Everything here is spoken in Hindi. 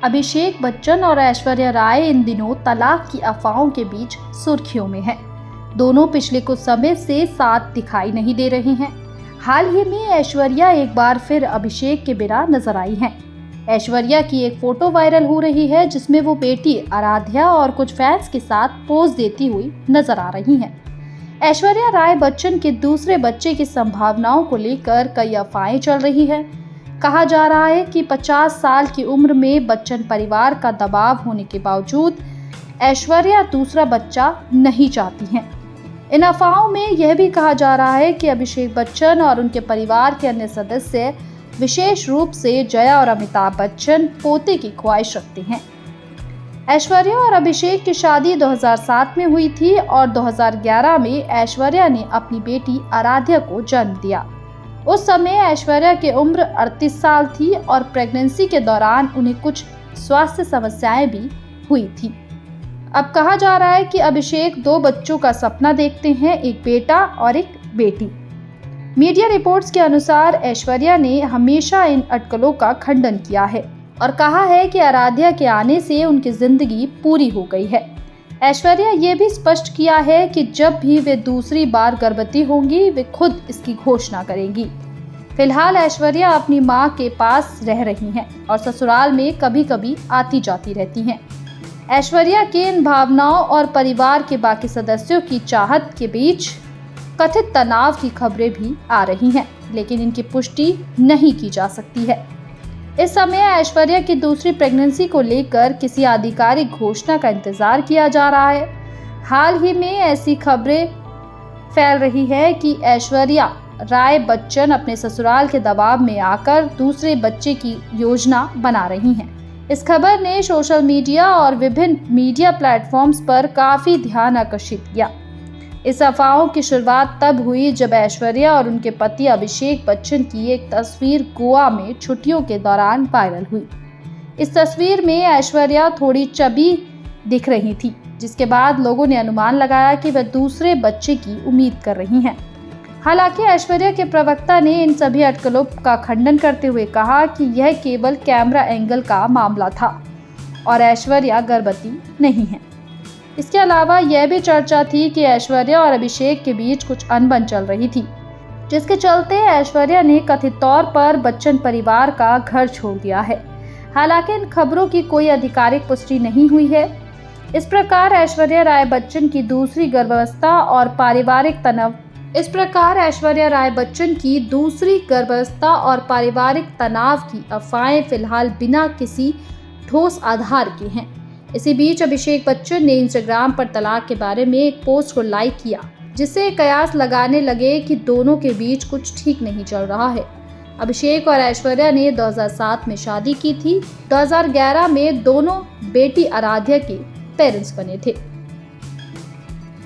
अभिषेक बच्चन और ऐश्वर्या राय इन दिनों तलाक की अफवाहों के बीच सुर्खियों में हैं। दोनों पिछले कुछ समय से साथ दिखाई नहीं दे रहे हैं। हाल ही में ऐश्वर्या एक बार फिर अभिषेक के बिना नजर आई हैं। ऐश्वर्या की एक फोटो वायरल हो रही है जिसमें वो बेटी आराध्या और कुछ फैंस के साथ पोज देती हुई नजर आ रही हैं। ऐश्वर्या राय बच्चन के दूसरे बच्चे की संभावनाओं को लेकर कई अफवाहें चल रही है। कहा जा रहा है कि 50 साल की उम्र में बच्चन परिवार का दबाव होने के बावजूद ऐश्वर्या दूसरा बच्चा नहीं चाहती हैं। इन अफवाहों में यह भी कहा जा रहा है कि अभिषेक बच्चन और उनके परिवार के अन्य सदस्य विशेष रूप से जया और अमिताभ बच्चन पोते की ख्वाहिश रखते हैं। ऐश्वर्या और अभिषेक की शादी 2007 में हुई थी और 2011 में ऐश्वर्या ने अपनी बेटी आराध्या को जन्म दिया। उस समय ऐश्वर्या की उम्र 38 साल थी और प्रेगनेंसी के दौरान उन्हें कुछ स्वास्थ्य समस्याएं भी हुई थी। अब कहा जा रहा है कि अभिषेक 2 बच्चों का सपना देखते हैं, एक बेटा और एक बेटी। मीडिया रिपोर्ट्स के अनुसार ऐश्वर्या ने हमेशा इन अटकलों का खंडन किया है और कहा है कि आराध्या के आने से उनकी जिंदगी पूरी हो गई है। ऐश्वर्या ये भी स्पष्ट किया है कि जब भी वे दूसरी बार गर्भवती होंगी वे खुद इसकी घोषणा करेंगी। फिलहाल ऐश्वर्या अपनी मां के पास रह रही हैं और ससुराल में कभी कभी आती जाती रहती हैं। ऐश्वर्या के इन भावनाओं और परिवार के बाकी सदस्यों की चाहत के बीच कथित तनाव की खबरें भी आ रही हैं, लेकिन इनकी पुष्टि नहीं की जा सकती है। इस समय ऐश्वर्या की दूसरी प्रेगनेंसी को लेकर किसी आधिकारिक घोषणा का इंतजार किया जा रहा है। हाल ही में ऐसी खबरें फैल रही है कि ऐश्वर्या राय बच्चन अपने ससुराल के दबाव में आकर दूसरे बच्चे की योजना बना रही हैं। इस खबर ने सोशल मीडिया और विभिन्न मीडिया प्लेटफॉर्म्स पर काफी ध्यान आकर्षित किया। इस अफवाहों की शुरुआत तब हुई जब ऐश्वर्या और उनके पति अभिषेक बच्चन की एक तस्वीर गोवा में छुट्टियों के दौरान वायरल हुई। इस तस्वीर में ऐश्वर्या थोड़ी चबी दिख रही थी, जिसके बाद लोगों ने अनुमान लगाया कि वह दूसरे बच्चे की उम्मीद कर रही हैं। हालांकि ऐश्वर्या के प्रवक्ता ने इन सभी अटकलों का खंडन करते हुए कहा कि यह केवल कैमरा एंगल का मामला था और ऐश्वर्या गर्भवती नहीं है। इसके अलावा यह भी चर्चा थी कि ऐश्वर्या और अभिषेक के बीच कुछ अनबन चल रही थी, जिसके चलते ऐश्वर्या ने कथित तौर पर बच्चन परिवार का घर छोड़ दिया है। हालांकि इन खबरों की कोई आधिकारिक पुष्टि नहीं हुई है। इस प्रकार ऐश्वर्या राय बच्चन की दूसरी गर्भावस्था और पारिवारिक तनाव की अफवाहें फिलहाल बिना किसी ठोस आधार के हैं। इसी बीच अभिषेक बच्चन ने इंस्टाग्राम पर तलाक के बारे में एक पोस्ट को लाइक किया, जिससे कयास लगाने लगे कि दोनों के बीच कुछ ठीक नहीं चल रहा है। अभिषेक और ऐश्वर्या ने 2007 में शादी की थी। 2011 में दोनों बेटी आराध्या के पेरेंट्स बने थे।